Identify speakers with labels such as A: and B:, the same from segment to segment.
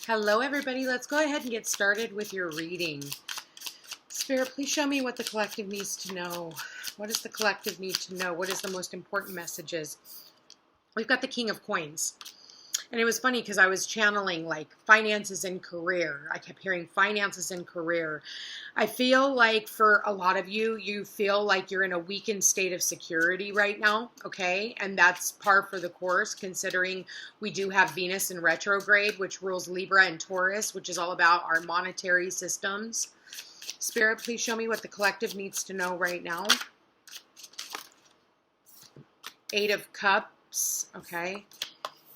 A: Hello, everybody. Let's go ahead and get started with your reading. Spirit, please show me what the collective needs to know. What does the collective need to know? What is the most important messages? We've got the King of Coins. And it was funny because I was channeling like finances and career. I kept hearing finances and career. I feel like for a lot of you, you feel like you're in a weakened state of security right now, okay? And that's par for the course, considering we do have Venus in retrograde, which rules Libra and Taurus, which is all about our monetary systems. Spirit, please show me what the collective needs to know right now. Eight of Cups, okay?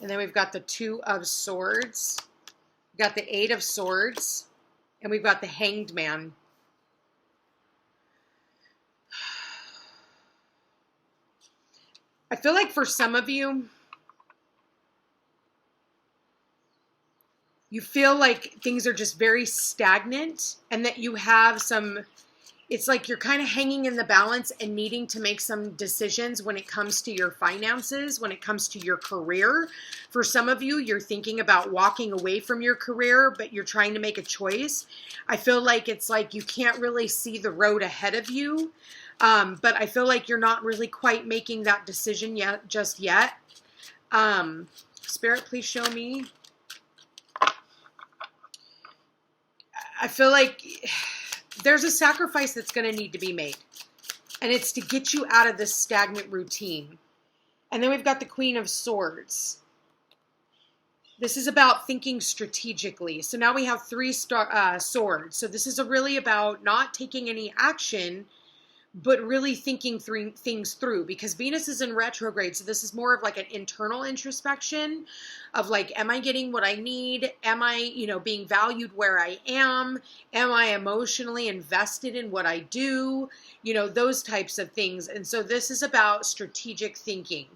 A: And then we've got the Two of Swords. We've got the Eight of Swords. And we've got the Hanged Man. I feel like for some of you, you feel like things are just very stagnant and that you have some, it's like you're kind of hanging in the balance and needing to make some decisions when it comes to your finances, when it comes to your career. For some of you, you're thinking about walking away from your career, but you're trying to make a choice. I feel like it's like you can't really see the road ahead of you. But I feel like you're not really quite making that decision just yet. Spirit, please show me. I feel like there's a sacrifice that's going to need to be made. And it's to get you out of this stagnant routine. And then we've got the Queen of Swords. This is about thinking strategically. So now we have three swords. So this is really about not taking any action, but really thinking things through, because Venus is in retrograde. So this is more of like an internal introspection of like, am I getting what I need? Am I, being valued where I am? Am I emotionally invested in what I do? Those types of things. And so this is about strategic thinking,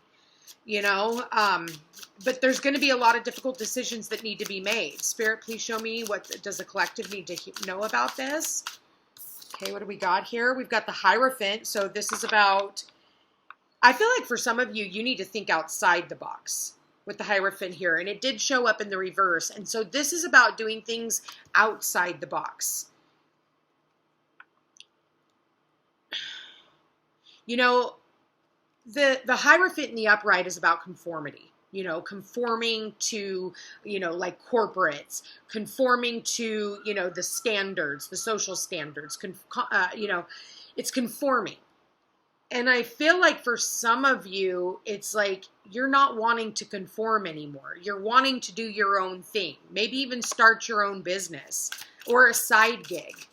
A: but there's going to be a lot of difficult decisions that need to be made. Spirit, please show me what does the collective need to know about this? Okay, what do we got here? We've got the Hierophant. So this is about, I feel like for some of you, you need to think outside the box with the Hierophant here. And it did show up in the reverse. And so this is about doing things outside the box. The Hierophant in the upright is about conformity. Conforming to, like corporates, conforming to, the standards, the social standards, it's conforming. And I feel like for some of you, it's like you're not wanting to conform anymore. You're wanting to do your own thing, maybe even start your own business or a side gig.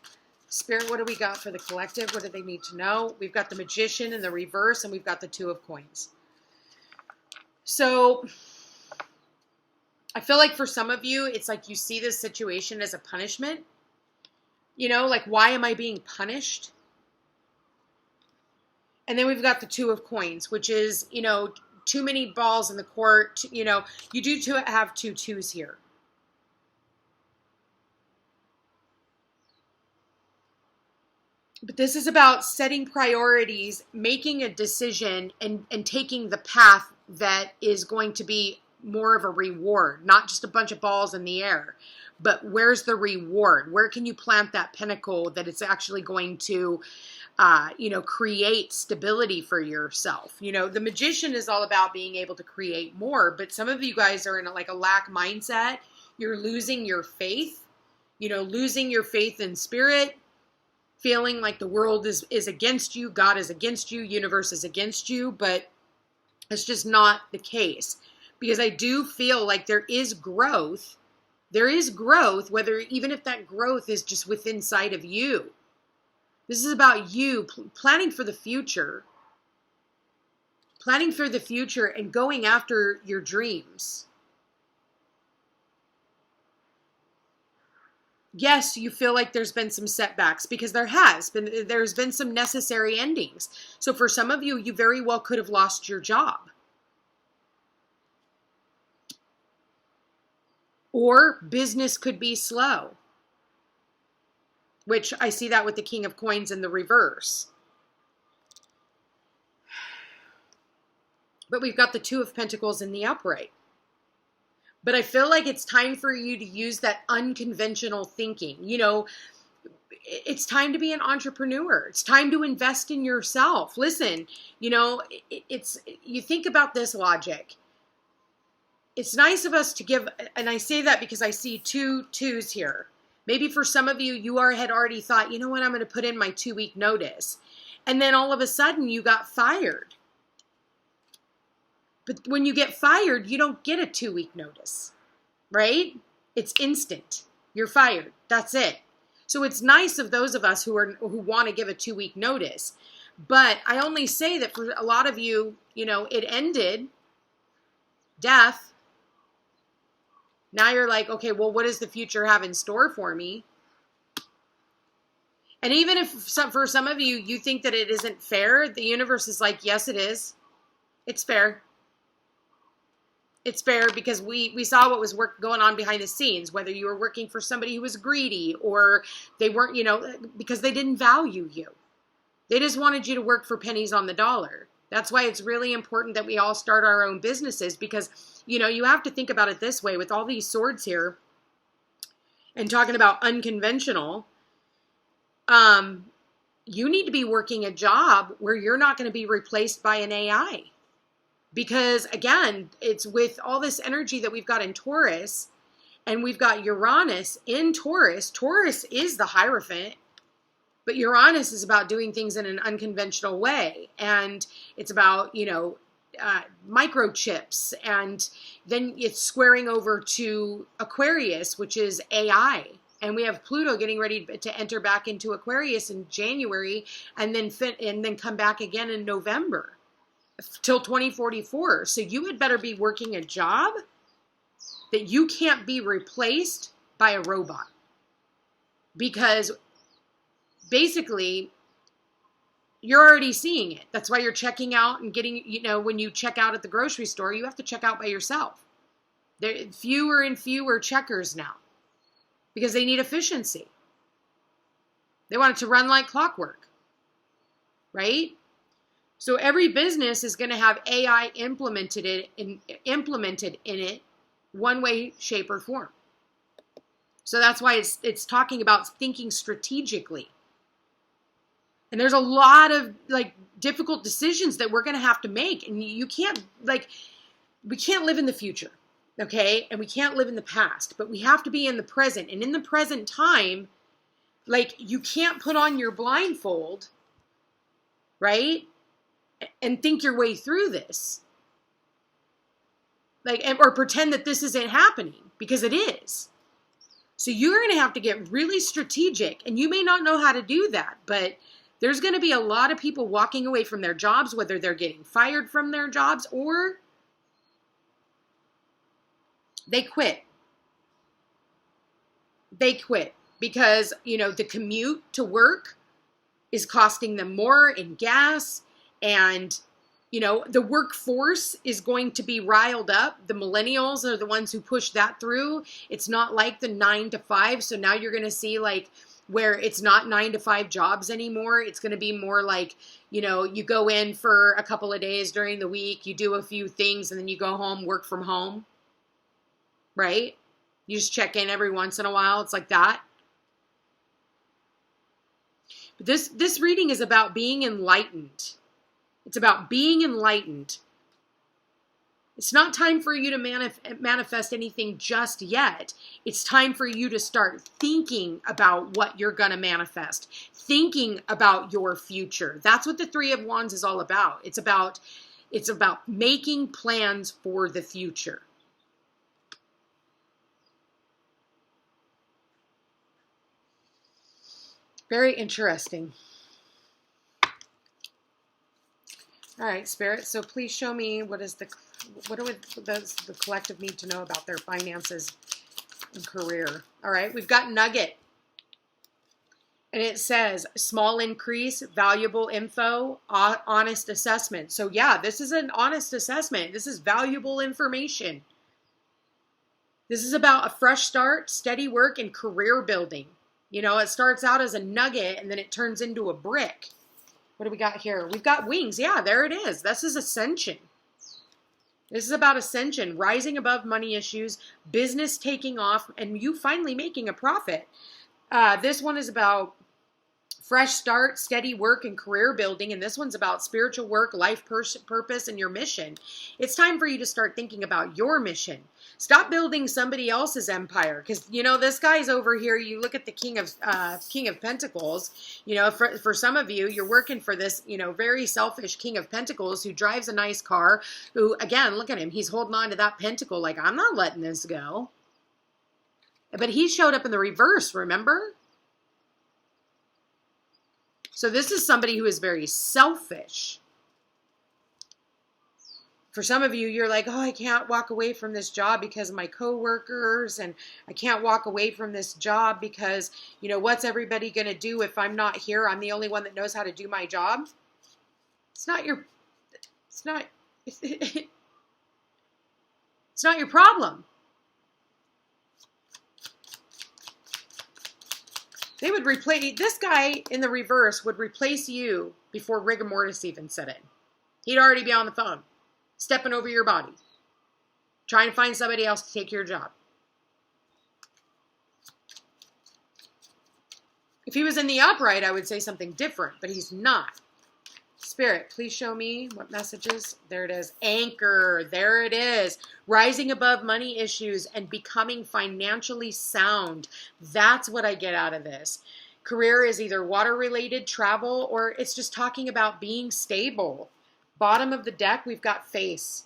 A: Spirit, what do we got for the collective? What do they need to know? We've got the Magician in the reverse, and we've got the Two of Coins. So I feel like for some of you, it's like you see this situation as a punishment. Like, why am I being punished? And then we've got the Two of Coins, which is, too many balls in the court. You do have two twos here. But this is about setting priorities, making a decision, and taking the path that is going to be more of a reward, not just a bunch of balls in the air, but where's the reward? Where can you plant that pinnacle that it's actually going to, create stability for yourself? The Magician is all about being able to create more, but some of you guys are in a lack mindset. You're losing your faith, losing your faith in spirit, feeling like the world is against you, God is against you, universe is against you, but it's just not the case. Because I do feel like there is growth. There is growth, even if that growth is just within sight of you. This is about you planning for the future. Planning for the future and going after your dreams. Yes, you feel like there's been some setbacks because there's been some necessary endings. So for some of you, you very well could have lost your job. Or business could be slow, which I see that with the King of Coins in the reverse. But we've got the Two of Pentacles in the upright. But I feel like it's time for you to use that unconventional thinking. You know, it's time to be an entrepreneur. It's time to invest in yourself. Listen, you know, you think about this logic. It's nice of us to give, and I say that because I see 2 twos here. Maybe for some of you, had already thought, you know what, I'm going to put in my 2-week notice. And then all of a sudden you got fired. But when you get fired, you don't get a 2-week notice, right? It's instant. You're fired. That's it. So it's nice of those of us who want to give a 2-week notice. But I only say that for a lot of you, you know, it ended, death. Now you're like, okay, well, what does the future have in store for me? And even if for some of you, you think that it isn't fair, the universe is like, yes, it is. It's fair. It's fair because we saw what was going on behind the scenes, whether you were working for somebody who was greedy or they weren't, you know, because they didn't value you. They just wanted you to work for pennies on the dollar. That's why it's really important that we all start our own businesses because, you know, you have to think about it this way with all these swords here and talking about unconventional. You need to be working a job where you're not going to be replaced by an AI. Because again, it's with all this energy that we've got in Taurus and we've got Uranus in Taurus. Taurus is the Hierophant, but Uranus is about doing things in an unconventional way. And it's about, you know, microchips. And then it's squaring over to Aquarius, which is AI. And we have Pluto getting ready to enter back into Aquarius in January and then come back again in November. Till 2044. So you had better be working a job that you can't be replaced by a robot. Because basically, you're already seeing it. That's why you're checking out and getting, you know, when you check out at the grocery store, you have to check out by yourself. There are fewer and fewer checkers now because they need efficiency. They want it to run like clockwork, right? So every business is going to have AI implemented in it one way, shape, or form. So that's why it's talking about thinking strategically. And there's a lot of like difficult decisions that we're going to have to make. And you can't we can't live in the future, okay? And we can't live in the past, but we have to be in the present. And in the present time, like you can't put on your blindfold, right? And think your way through this. Or pretend that this isn't happening because it is. So you're going to have to get really strategic and you may not know how to do that, but there's going to be a lot of people walking away from their jobs, whether they're getting fired from their jobs or they quit. They quit because, you know, the commute to work is costing them more in gas. And, you know, the workforce is going to be riled up. The millennials are the ones who push that through. It's not like the 9 to 5. So now you're going to see like where it's not 9 to 5 jobs anymore. It's going to be more like, you know, you go in for a couple of days during the week, you do a few things and then you go home, work from home, right? You just check in every once in a while. It's like that. But this reading is about being enlightened. It's about being enlightened. It's not time for you to manifest anything just yet. It's time for you to start thinking about what you're going to manifest, thinking about your future. That's what the Three of Wands is all about. It's about making plans for the future. Very interesting. All right, Spirit. So please show me what does the collective need to know about their finances and career. All right, we've got Nugget. And it says small increase, valuable info, honest assessment. So yeah, this is an honest assessment. This is valuable information. This is about a fresh start, steady work, and career building. You know, it starts out as a nugget and then it turns into a brick. What do we got here? We've got wings. Yeah, there it is. This is ascension. This is about ascension, rising above money issues, business taking off, and you finally making a profit. This one is about fresh start, steady work, and career building. And this one's about spiritual work, life purpose, and your mission. It's time for you to start thinking about your mission. Stop building somebody else's empire. Because, you know, this guy's over here. You look at the King of Pentacles. You know, for some of you, you're working for this, you know, very selfish King of Pentacles who drives a nice car. Who, again, look at him. He's holding on to that pentacle like, I'm not letting this go. But he showed up in the reverse, remember? So this is somebody who is very selfish. For some of you, you're like, oh, I can't walk away from this job because of my coworkers, and I can't walk away from this job because, you know, what's everybody going to do if I'm not here? I'm the only one that knows how to do my job. It's not your problem. They would replace, this guy in the reverse would replace you before rigor mortis even set in. He'd already be on the phone, stepping over your body, trying to find somebody else to take your job. If he was in the upright, I would say something different, but he's not. Spirit, please show me what messages. There it is. Anchor. There it is. Rising above money issues and becoming financially sound. That's what I get out of this. Career is either water-related, travel, or it's just talking about being stable. Bottom of the deck, we've got face.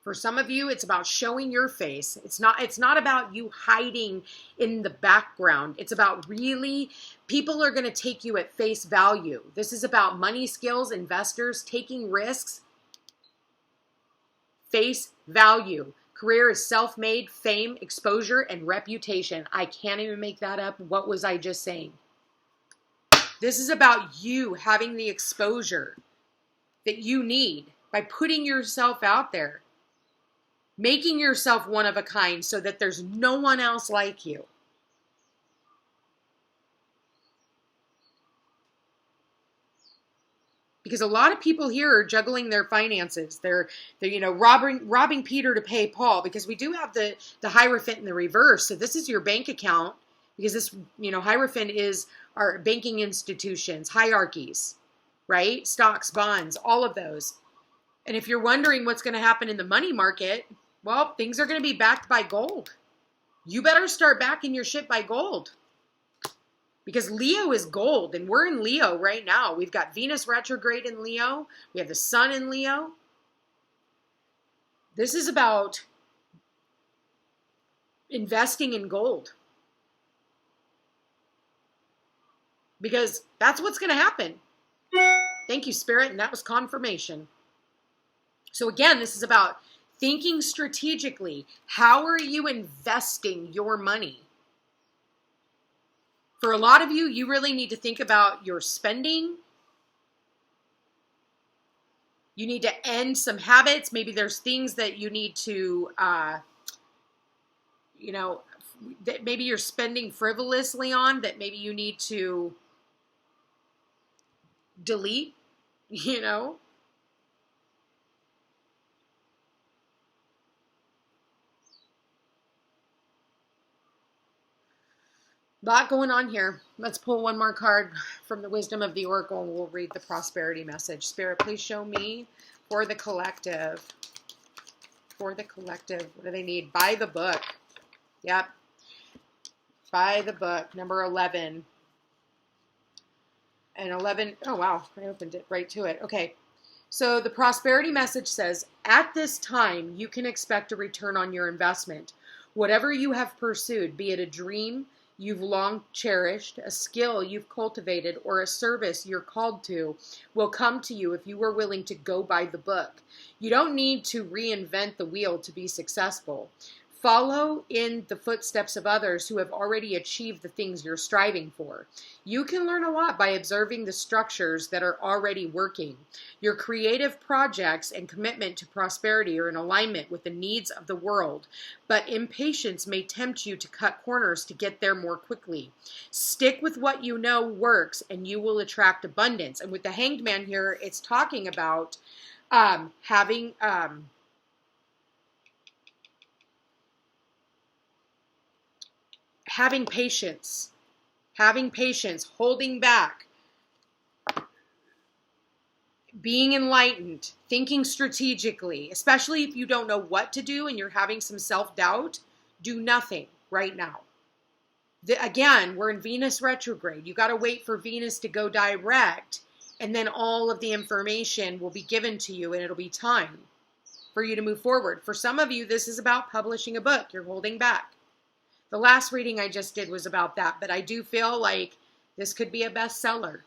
A: For some of you, it's about showing your face. It's not about you hiding in the background. It's about really, people are going to take you at face value. This is about money skills, investors, taking risks. Face value. Career is self-made, fame, exposure, and reputation. I can't even make that up. What was I just saying? This is about you having the exposure that you need by putting yourself out there. Making yourself one of a kind so that there's no one else like you. Because a lot of people here are juggling their finances. They're you know, robbing Peter to pay Paul, because we do have the Hierophant in the reverse. So this is your bank account, because this, you know, Hierophant is our banking institutions, hierarchies, right? Stocks, bonds, all of those. And if you're wondering what's going to happen in the money market, well, things are going to be backed by gold. You better start backing your shit by gold. Because Leo is gold, and we're in Leo right now. We've got Venus retrograde in Leo. We have the sun in Leo. This is about investing in gold. Because that's what's going to happen. Thank you, Spirit, and that was confirmation. So again, this is about thinking strategically. How are you investing your money? For a lot of you, you really need to think about your spending. You need to end some habits. Maybe there's things that you need to, you know, that maybe you're spending frivolously on, that maybe you need to delete, you know. Lot going on here. Let's pull one more card from the Wisdom of the Oracle, and we'll read the prosperity message. Spirit, please show me for the collective. For the collective, what do they need? Buy the book. Yep. Buy the book. Number 11. And 11, oh wow, I opened it right to it. Okay. So the prosperity message says, at this time, you can expect a return on your investment. Whatever you have pursued, be it a dream you've long cherished, a skill you've cultivated, or a service you're called to, will come to you if you are willing to go by the book. You don't need to reinvent the wheel to be successful. Follow in the footsteps of others who have already achieved the things you're striving for. You can learn a lot by observing the structures that are already working. Your creative projects and commitment to prosperity are in alignment with the needs of the world, but impatience may tempt you to cut corners to get there more quickly. Stick with what you know works, and you will attract abundance. And with the Hanged Man here, it's talking about having having patience, holding back, being enlightened, thinking strategically, especially if you don't know what to do and you're having some self-doubt, do nothing right now. Again, we're in Venus retrograde. You got to wait for Venus to go direct, and then all of the information will be given to you, and it'll be time for you to move forward. For some of you, this is about publishing a book. You're holding back. The last reading I just did was about that, but I do feel like this could be a bestseller.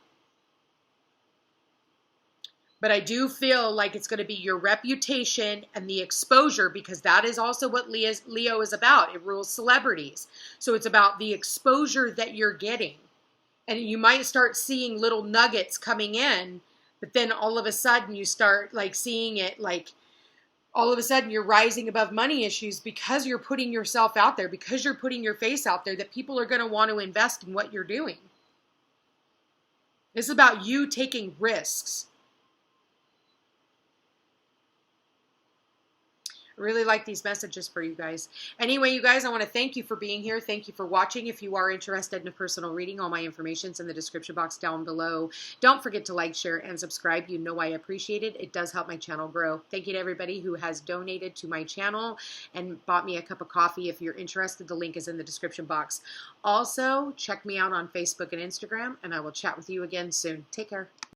A: But I do feel like it's going to be your reputation and the exposure, because that is also what Leo is about. It rules celebrities. So it's about the exposure that you're getting. And you might start seeing little nuggets coming in, but then all of a sudden you start like seeing it, like all of a sudden you're rising above money issues because you're putting yourself out there, because you're putting your face out there, that people are going to want to invest in what you're doing. This is about you taking risks. I really like these messages for you guys. Anyway, you guys, I want to thank you for being here. Thank you for watching. If you are interested in a personal reading, all my information is in the description box down below. Don't forget to like, share, and subscribe. You know I appreciate it. It does help my channel grow. Thank you to everybody who has donated to my channel and bought me a cup of coffee. If you're interested, the link is in the description box. Also, check me out on Facebook and Instagram, and I will chat with you again soon. Take care.